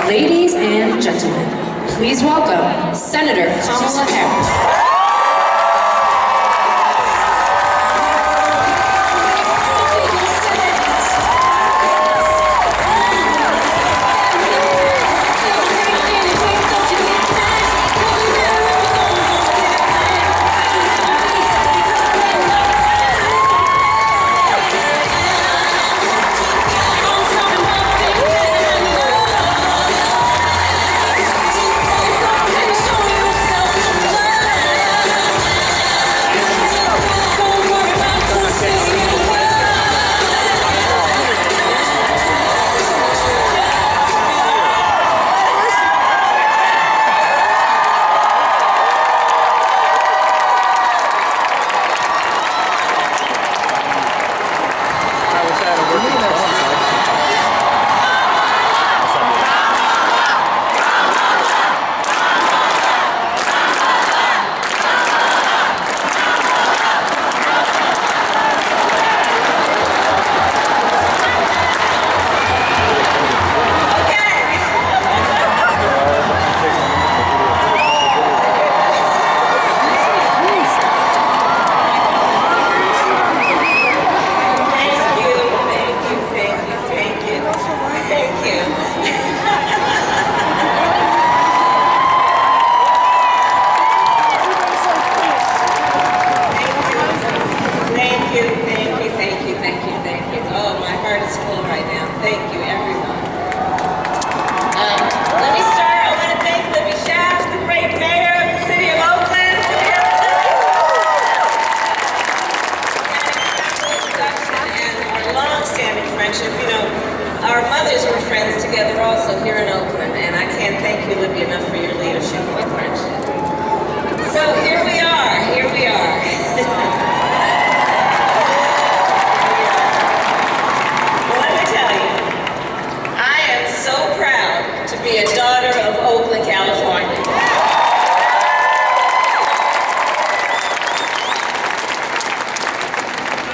Ladies and gentlemen, please welcome Senator Kamala Harris. Our mothers were friends together also here in Oakland, and I can't thank you, Libby, enough for your leadership and your friendship. So here we are. Well, let me tell you, I am so proud to be a daughter of Oakland, California.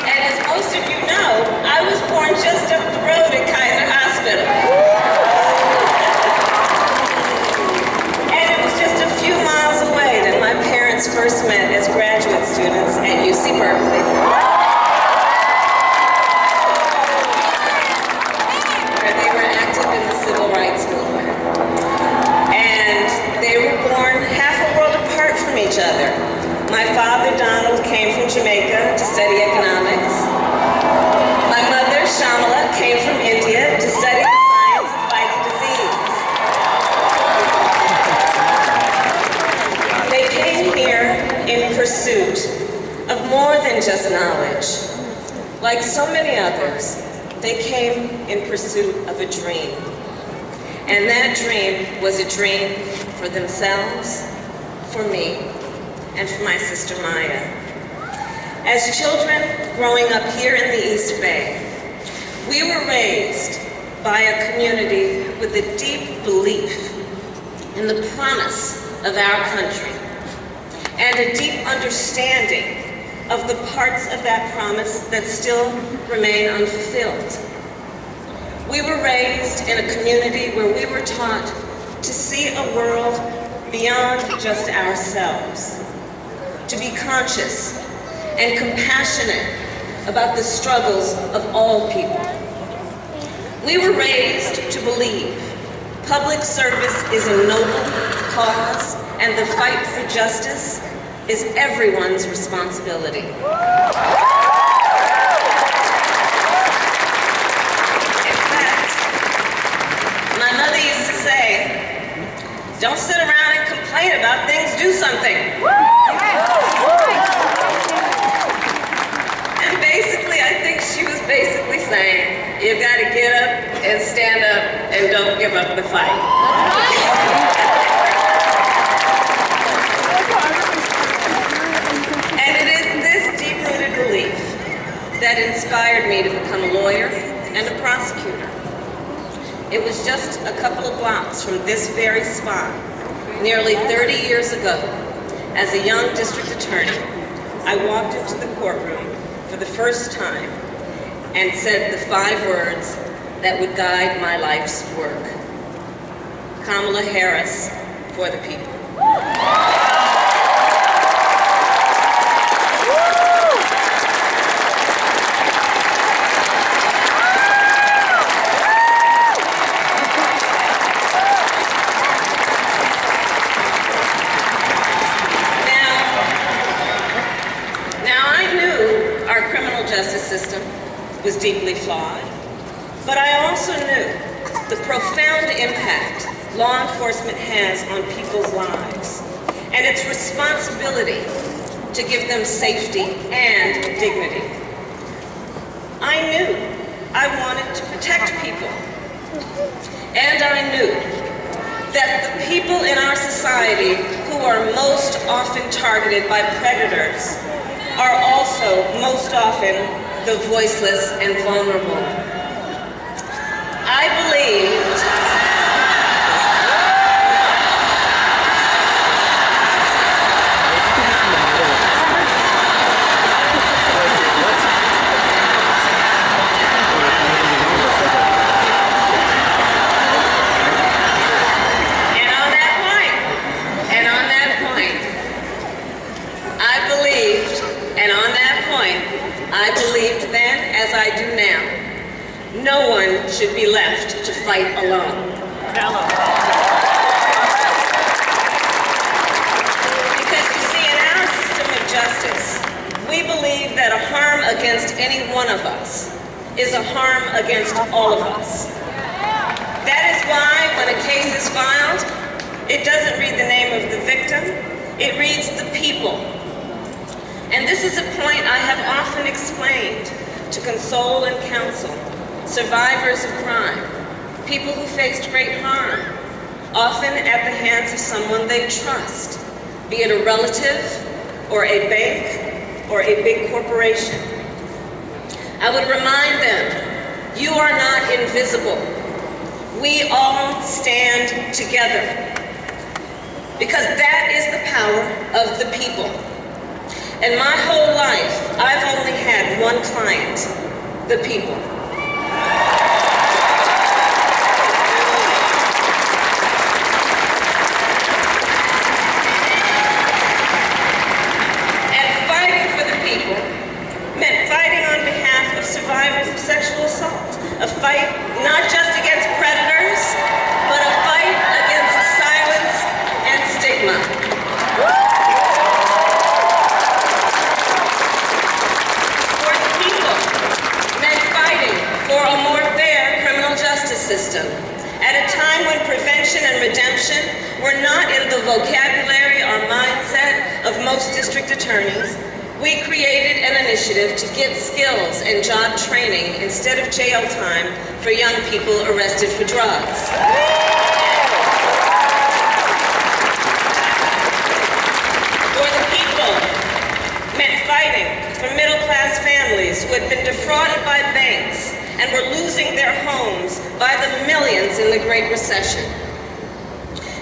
And as most of you know, I was born just up the road at Kaiser Hospital. And it was just a few miles away that my parents first met as graduate students at UC Berkeley. Where they were active in the civil rights movement. And they were born half a world apart from each other. My father, Donald, came from Jamaica to study economics. My mother, Kamala, came from India to study the science of fighting disease. They came here in pursuit of more than just knowledge. Like so many others, they came in pursuit of a dream. And that dream was a dream for themselves, for me, and for my sister Maya. As children growing up here in the East Bay, we were raised by a community with a deep belief in the promise of our country and a deep understanding of the parts of that promise that still remain unfulfilled. We were raised in a community where we were taught to see a world beyond just ourselves, to be conscious and compassionate about the struggles of all people. We were raised to believe public service is a noble cause and the fight for justice is everyone's responsibility. In fact, my mother used to say, don't sit around and complain about things, do something. And basically, I think she was basically saying, you've got to get up and stand up and don't give up the fight. And it is this deep-rooted belief that inspired me to become a lawyer and a prosecutor. It was just a couple of blocks from this very spot, nearly 30 years ago, as a young district attorney, I walked into the courtroom for the first time and said the 5 words that would guide my life's work. Kamala Harris for the people. System was deeply flawed, but I also knew the profound impact law enforcement has on people's lives and its responsibility to give them safety and dignity. I knew I wanted to protect people, and I knew that the people in our society who are most often targeted by predators are also most often the voiceless and vulnerable. I believed I believed then, as I do now, no one should be left to fight alone. Because you see, in our system of justice, we believe that a harm against any one of us is a harm against all of us. That is why when a case is filed, it doesn't read the name of the victim, it reads the people. And this is a point I have often explained to console and counsel survivors of crime, people who faced great harm, often at the hands of someone they trust, be it a relative or a bank or a big corporation. I would remind them, you are not invisible. We all stand together, because that is the power of the people. In my whole life, I've only had one client, the people. And fighting for the people meant fighting on behalf of survivors of sexual assault, a fight not just against predators, but a fight against silence and stigma. For a more fair criminal justice system. At a time when prevention and redemption were not in the vocabulary or mindset of most district attorneys, we created an initiative to get skills and job training instead of jail time for young people arrested for drugs. For the people meant fighting for middle-class families who had been defrauded by banks and were losing their homes by the millions in the Great Recession.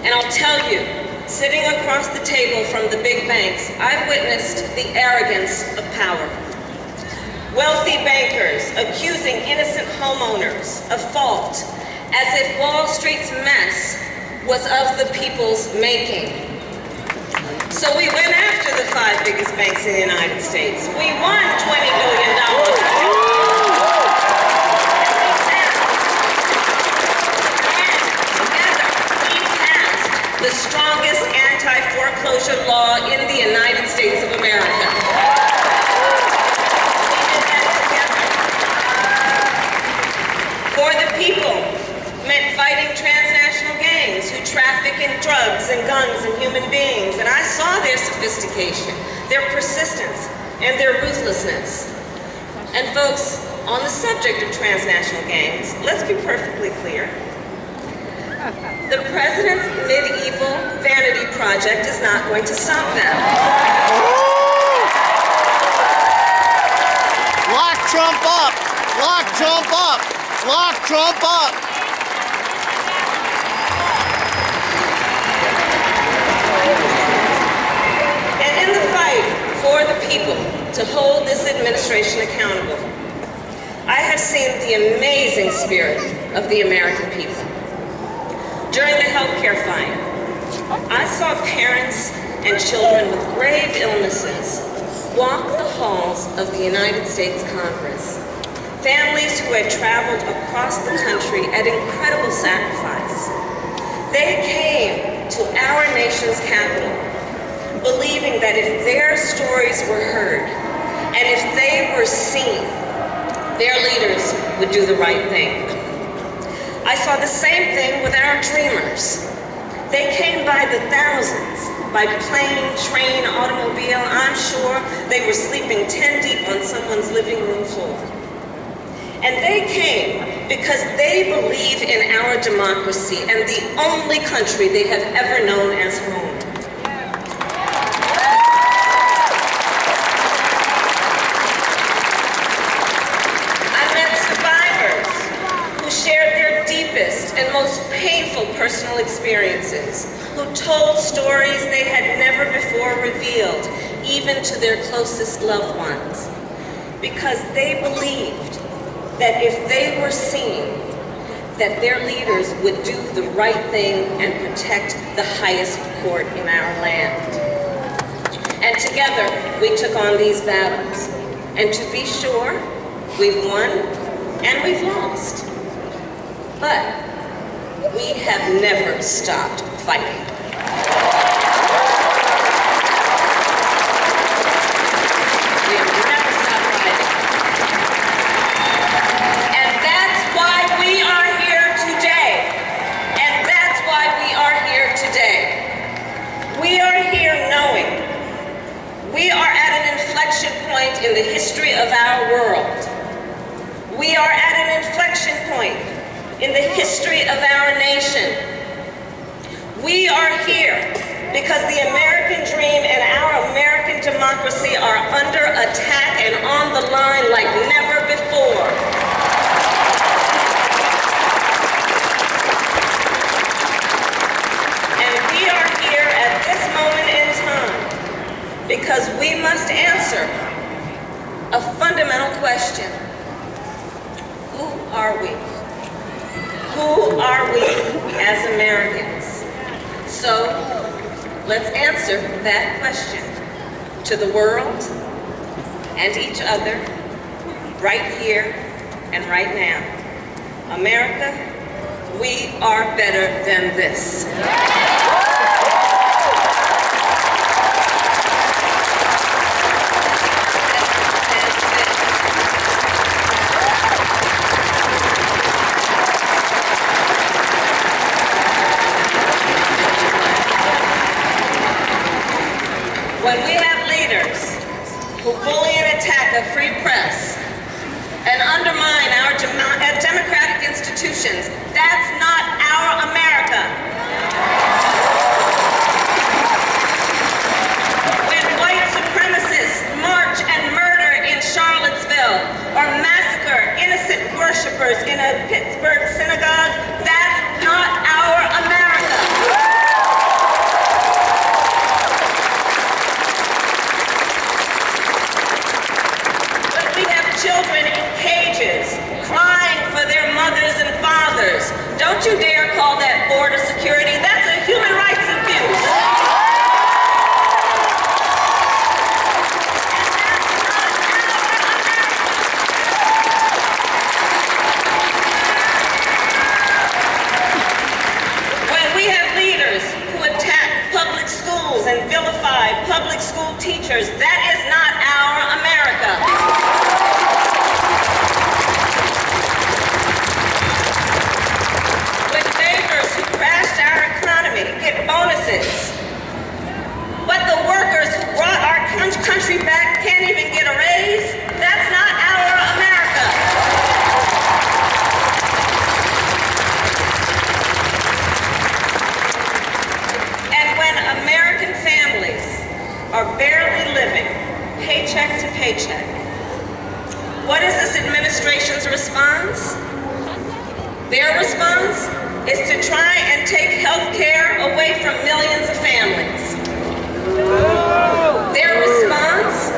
And I'll tell you, sitting across the table from the big banks, I've witnessed the arrogance of power. Wealthy bankers accusing innocent homeowners of fault, as if Wall Street's mess was of the people's making. So we went after the 5 biggest banks in the United States. We won $20 billion. The strongest anti-foreclosure law in the United States of America. We did that together. For the people meant fighting transnational gangs who traffic in drugs and guns and human beings. And I saw their sophistication, their persistence, and their ruthlessness. And folks, on the subject of transnational gangs, let's be perfectly clear. The president's medieval vanity project is not going to stop them. Lock Trump up! Lock Trump up! Lock Trump up! And in the fight for the people to hold this administration accountable, I have seen the amazing spirit of the American people. During the healthcare fight, I saw parents and children with grave illnesses walk the halls of the United States Congress. Families who had traveled across the country at incredible sacrifice. They came to our nation's capital, believing that if their stories were heard and if they were seen, their leaders would do the right thing. I saw the same thing with our dreamers. They came by the thousands, by plane, train, automobile. I'm sure they were sleeping 10 deep on someone's living room floor. And they came because they believe in our democracy and the only country they have ever known as home. I met survivors who shared their deepest and most painful personal experiences, who told stories they had never before revealed, even to their closest loved ones, because they believed that if they were seen, that their leaders would do the right thing and protect the highest court in our land. And together, we took on these battles. And to be sure, we've won and we've lost. But we have never stopped fighting. In the history of our world. We are at an inflection point in the history of our nation. We are here because the American dream and our American democracy are under attack and on the line like never before. And we are here at this moment in time because we must answer a fundamental question. Who are we? Who are we as Americans? So let's answer that question to the world and each other right here and right now. America, we are better than this. When we have leaders who bully and attack a free press and undermine our democratic institutions, that's not our America. When white supremacists march and murder in Charlottesville or massacre innocent worshipers in a Pittsburgh synagogue, that's not our America. Children in cages, crying for their mothers and fathers. Don't you dare call that border security. That's a human rights abuse. When we have leaders who attack public schools and vilify public school teachers, that is not our America. Get bonuses. But the workers who brought our country back can't even get a raise. That's not our America. And when American families are barely living paycheck to paycheck, what is this administration's response? Their response is to try and take health care away from millions of families. Their response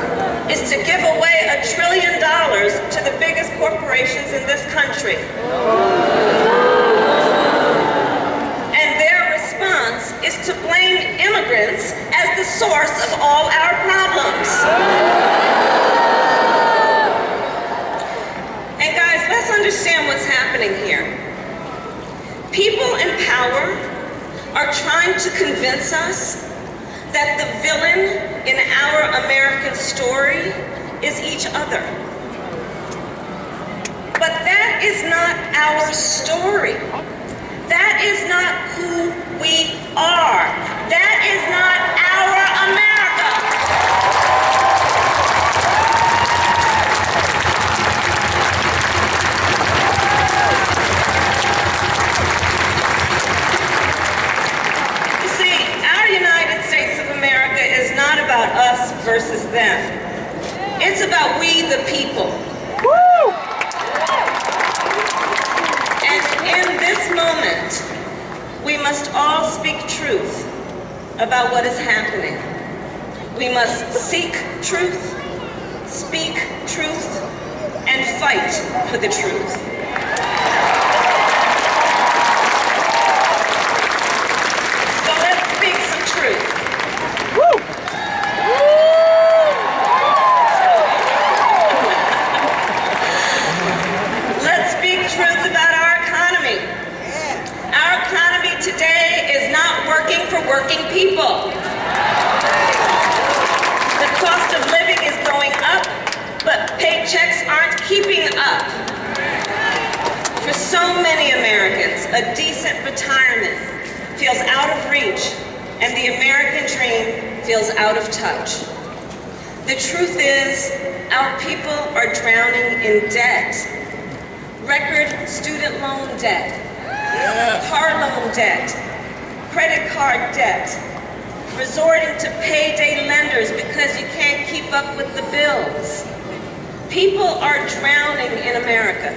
is to give away $1 trillion to the biggest corporations in this country. And source of all our problems. And guys, let's understand what's happening here. People in power are trying to convince us that the villain in our American story is each other. But that is not our story. That is not who we are. That is not our America. You see, our United States of America is not about us versus them. It's about we the people. And in this moment, we must all speak truth about what is happening. We must seek truth, speak truth, and fight for the truth. So let's speak some truth. Let's speak truth about our economy. Our economy today is not working for working people. The cost of living is going up, but paychecks aren't keeping up. For so many Americans, a decent retirement feels out of reach, and the American dream feels out of touch. The truth is, our people are drowning in debt. Record student loan debt, car loan debt, credit card debt, resorting to payday lenders because you can't keep up with the bills. People are drowning in America.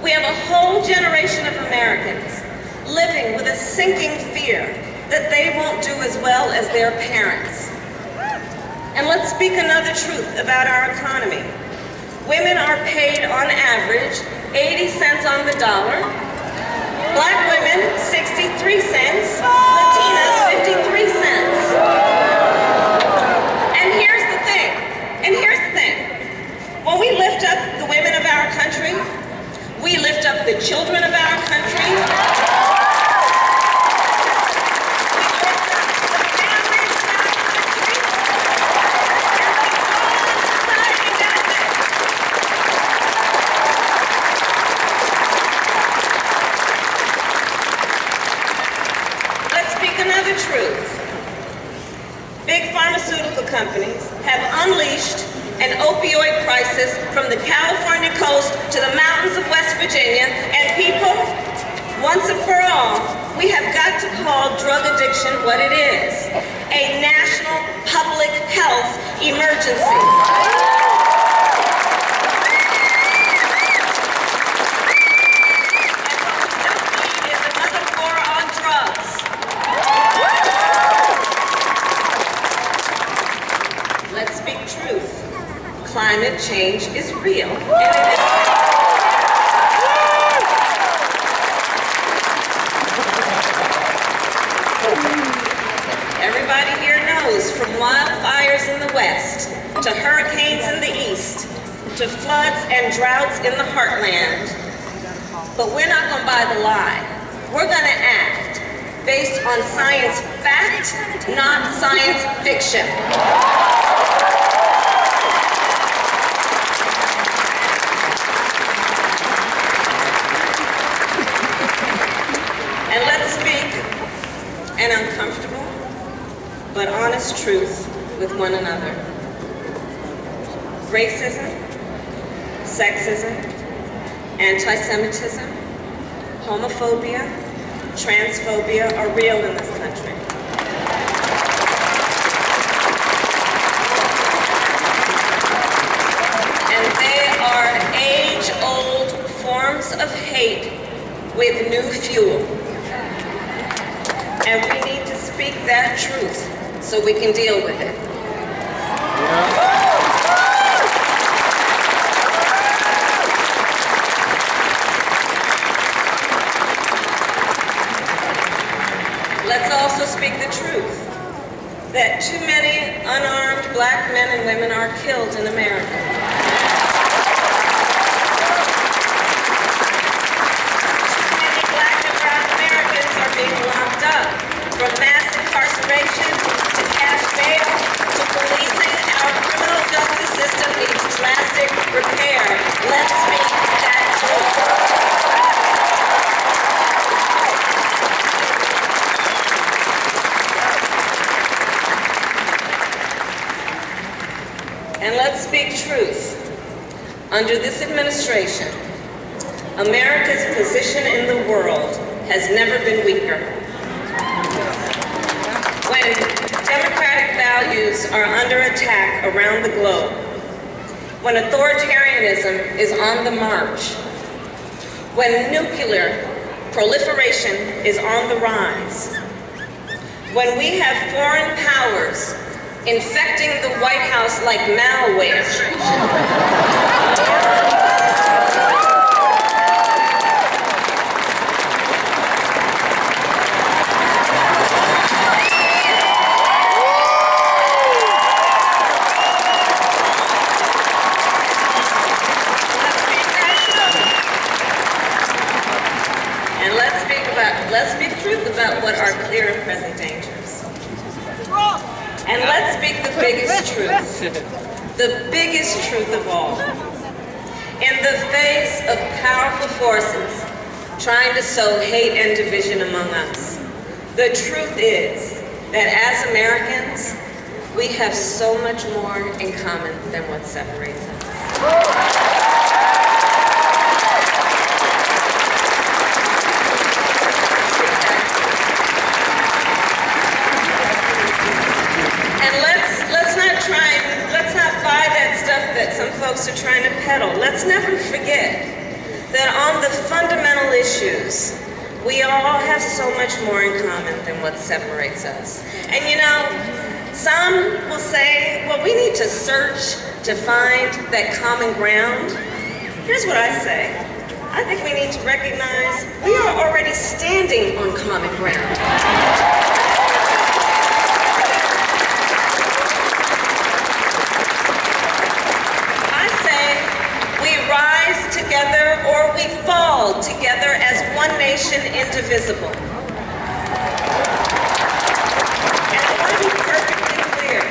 We have a whole generation of Americans living with a sinking fear that they won't do as well as their parents. And let's speak another truth about our economy. Women are paid on average 80 cents on the dollar. Black women, 63 cents. Latinas, 53 cents. And here's the thing. When we lift up the women of our country, we lift up the children of our country. Big pharmaceutical companies have unleashed an opioid crisis from the California coast to the mountains of West Virginia, and people, once and for all, we have got to call drug addiction what it is, a national public health emergency. Climate change is real, and it is. Everybody here knows, from wildfires in the west, to hurricanes in the east, to floods and droughts in the heartland. But we're not going to buy the lie. We're going to act based on science fact, not science fiction. And let's speak an uncomfortable but honest truth with one another. Racism, sexism, anti-Semitism, homophobia, transphobia are real in this country. And they are age-old forms of hate with new fuel. And we need to speak that truth so we can deal with it. Let's also speak the truth. that too many unarmed black men and women are killed in America. Too many black and brown Americans are being locked up, from mass incarceration to cash bail to policing. Our criminal justice system needs drastic repair. Let's speak that truth. And let's speak truth. Under this administration, America's position in the world has never been weaker. When democratic values are under attack around the globe, when authoritarianism is on the march, when nuclear proliferation is on the rise, when we have foreign powers infecting the White House like malware, and let's speak truth about what are clear and present dangers. And let's speak the biggest truth, the biggest truth of all. In the face of powerful forces trying to sow hate and division among us, the truth is that as Americans, we have so much more in common than what separates us. That some folks are trying to peddle. Let's never forget that on the fundamental issues, we all have so much more in common than what separates us. And you know, some will say, well, we need to search to find that common ground. Here's what I say. I think we need to recognize we are already standing on common ground. Together, or we fall together as one nation, indivisible. And I want to be perfectly clear.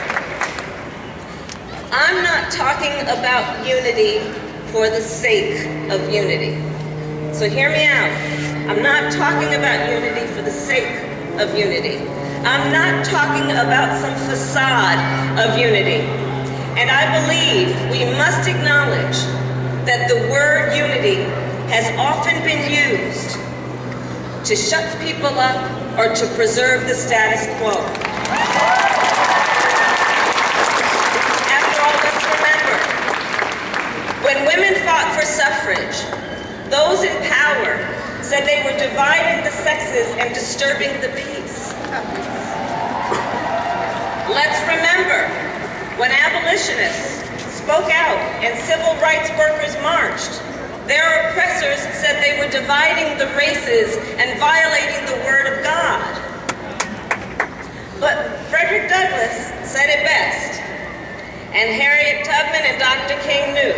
I'm not talking about unity for the sake of unity. So hear me out. I'm not talking about unity for the sake of unity. I'm not talking about some facade of unity. And I believe we must acknowledge that the word unity has often been used to shut people up or to preserve the status quo. After all, let's remember, when women fought for suffrage, those in power said they were dividing the sexes and disturbing the peace. Let's remember, when abolitionists spoke out and civil rights workers marched, their oppressors said they were dividing the races and violating the word of God. But Frederick Douglass said it best, and Harriet Tubman and Dr. King knew.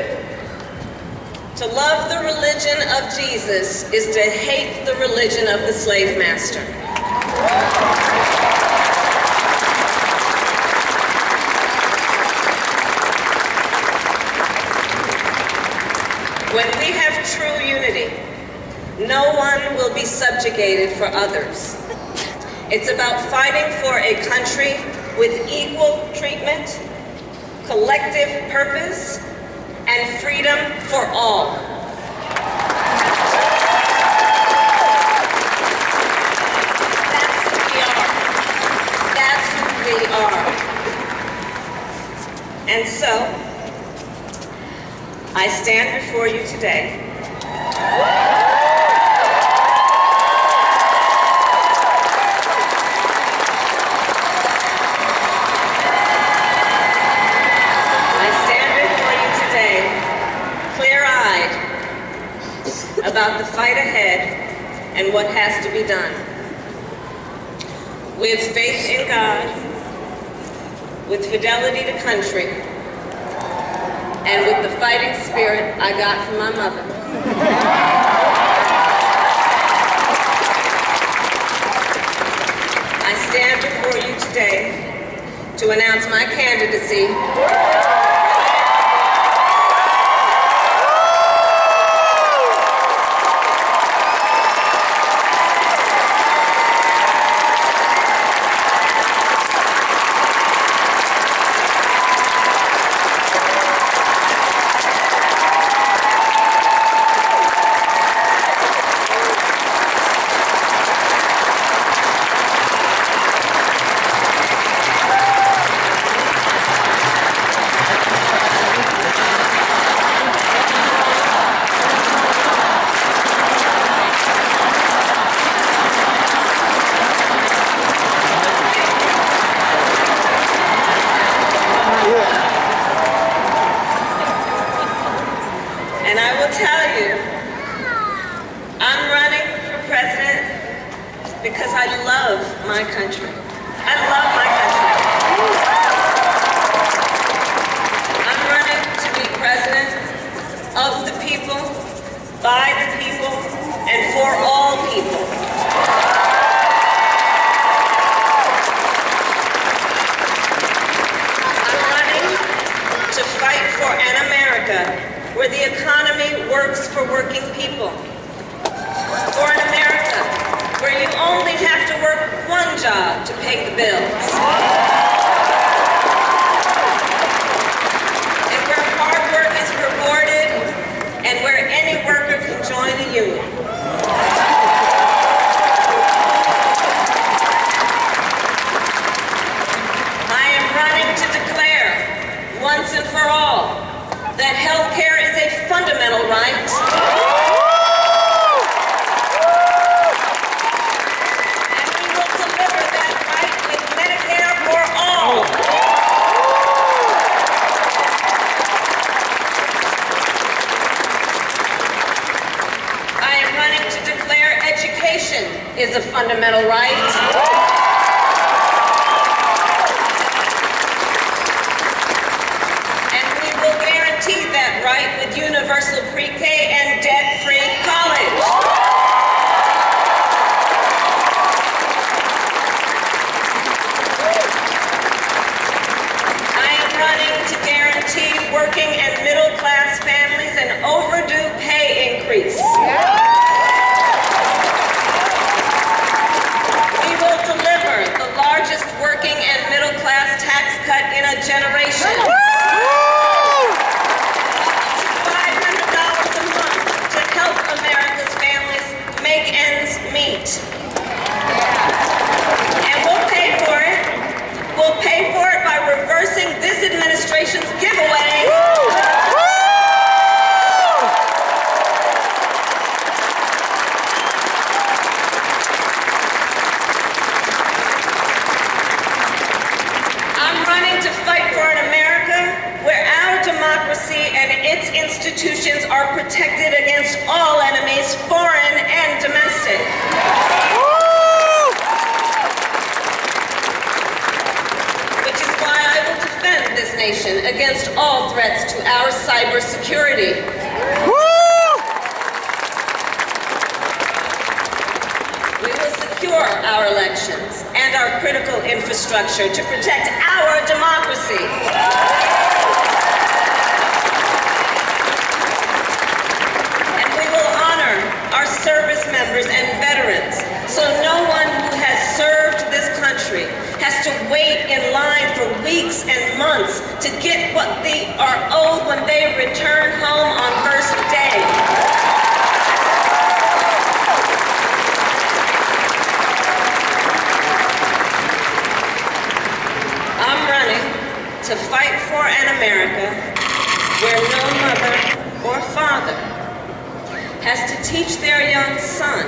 To love the religion of Jesus is to hate the religion of the slave master. When we have true unity, no one will be subjugated for others. It's about fighting for a country with equal treatment, collective purpose, and freedom for all. That's who we are. That's who we are. And so, I stand before you today clear-eyed about the fight ahead and what has to be done. With faith in God, with fidelity to country, and with the fighting spirit I got from my mother. I stand before you today to announce my candidacy because I love my country. I love my country. I'm running to be president of the people, by the people, and for all people. I'm running to fight for an America where the economy works for working people. For an America where you only have to work one job to pay the bills. And where hard work is rewarded, and where any worker can join a union. I am running to declare, once and for all, that health care is a fundamental right. Is a fundamental right. And we will guarantee that right with universal pre-K and debt-free college. I am running to guarantee working and middle-class families an overdue pay increase. Working and middle-class tax cut in a generation. $500 a month to help America's families make ends meet. And we'll pay for it. We'll pay for it by reversing this administration's giveaways. And its institutions are protected against all enemies, foreign and domestic. Which is why I will defend this nation against all threats to our cybersecurity. We will secure our elections and our critical infrastructure to protect our democracy. Service members and veterans, so no one who has served this country has to wait in line for weeks and months to get what they are owed when they return home on first day. I'm running to fight for an America where no mother or father has to teach their young son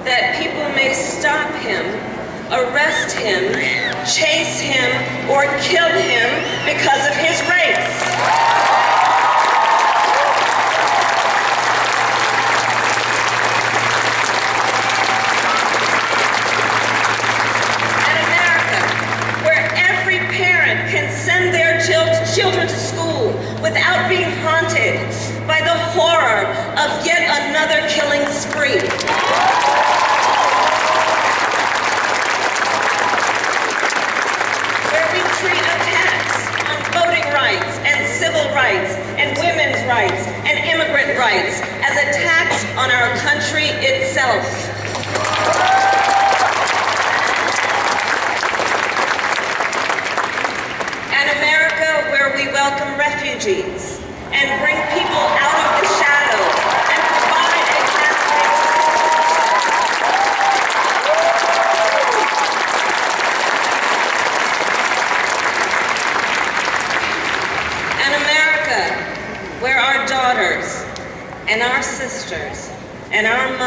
that people may stop him, arrest him, chase him, or kill him because of his race. An America where every parent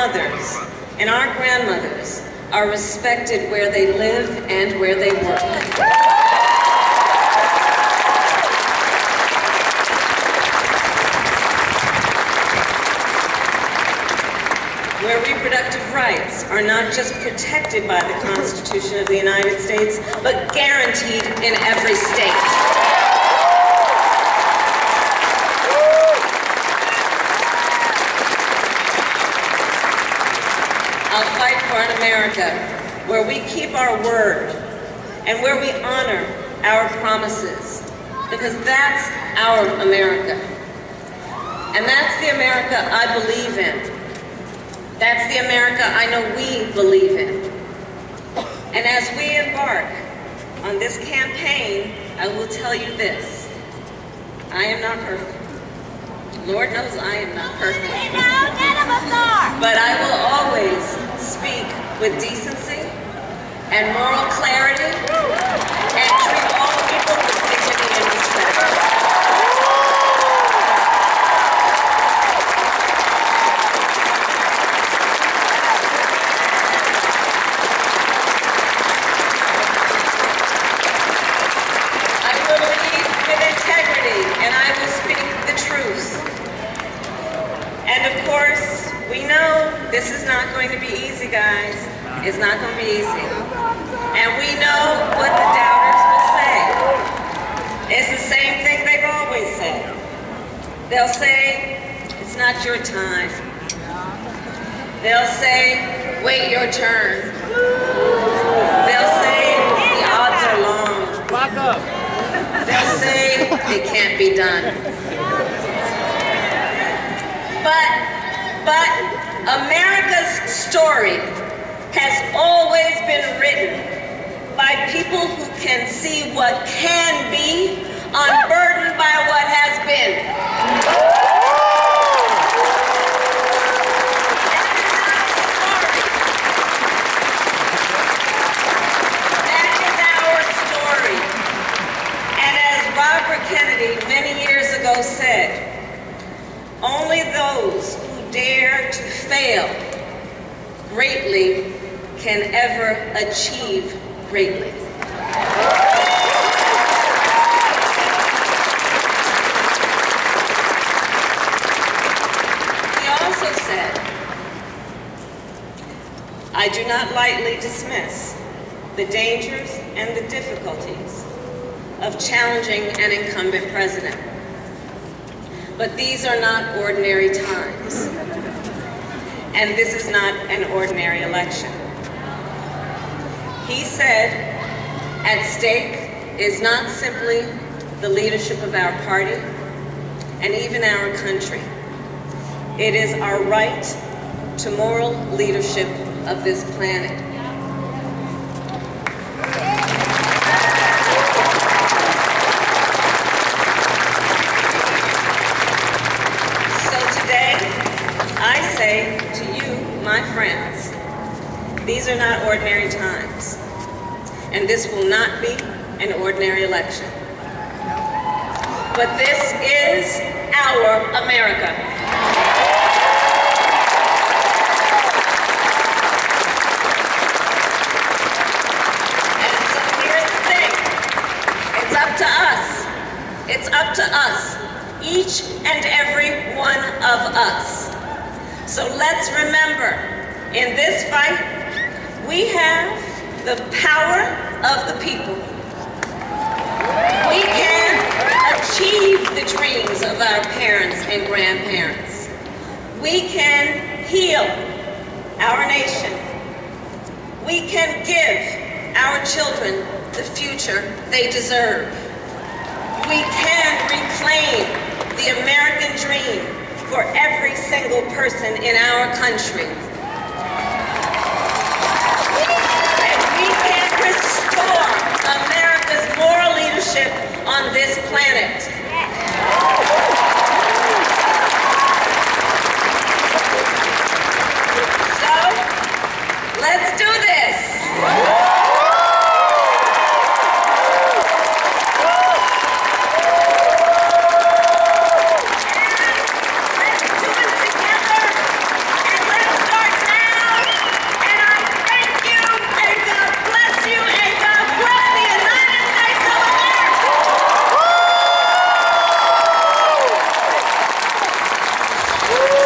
mothers and our grandmothers are respected where they live and where they work. Where reproductive rights are not just protected by the Constitution of the United States, but guaranteed in every state. I'll fight for an America where we keep our word and where we honor our promises, because that's our America. And that's the America I believe in. That's the America I know we believe in. And as we embark on this campaign, I will tell you this: I am not perfect. Lord knows I am not perfect. But I will always speak with decency and moral clarity and treat all people with dignity and respect. I will lead with integrity and I will speak the truth. And of course, we know this is not going to be easy, guys. It's not going to be easy. And we know what the doubters will say. It's the same thing they've always said. They'll say, it's not your time. They'll say, wait your turn. They'll say, the odds are long. Back up. They'll say, it can't be done. But America's story has always been written by people who can see what can be, unburdened by what has been. That is our story. And as Robert Kennedy many years ago said, only those who dare to fail greatly can ever achieve greatly. He also said, I do not lightly dismiss the dangers and the difficulties of challenging an incumbent president. But these are not ordinary times. And this is not an ordinary election. He said, at stake is not simply the leadership of our party and even our country. It is our right to moral leadership of this planet. I say to you, my friends, these are not ordinary times, and this will not be an ordinary election. But this is our America. And so here's the thing, it's up to us. It's up to us, each and every one of us. So let's remember, in this fight, we have the power of the people. We can achieve the dreams of our parents and grandparents. We can heal our nation. We can give our children the future they deserve. We can reclaim the American dream for every single person in our country. And we can restore America's moral leadership on this planet. So, let's do this. Let's do it together, and let's start Woo!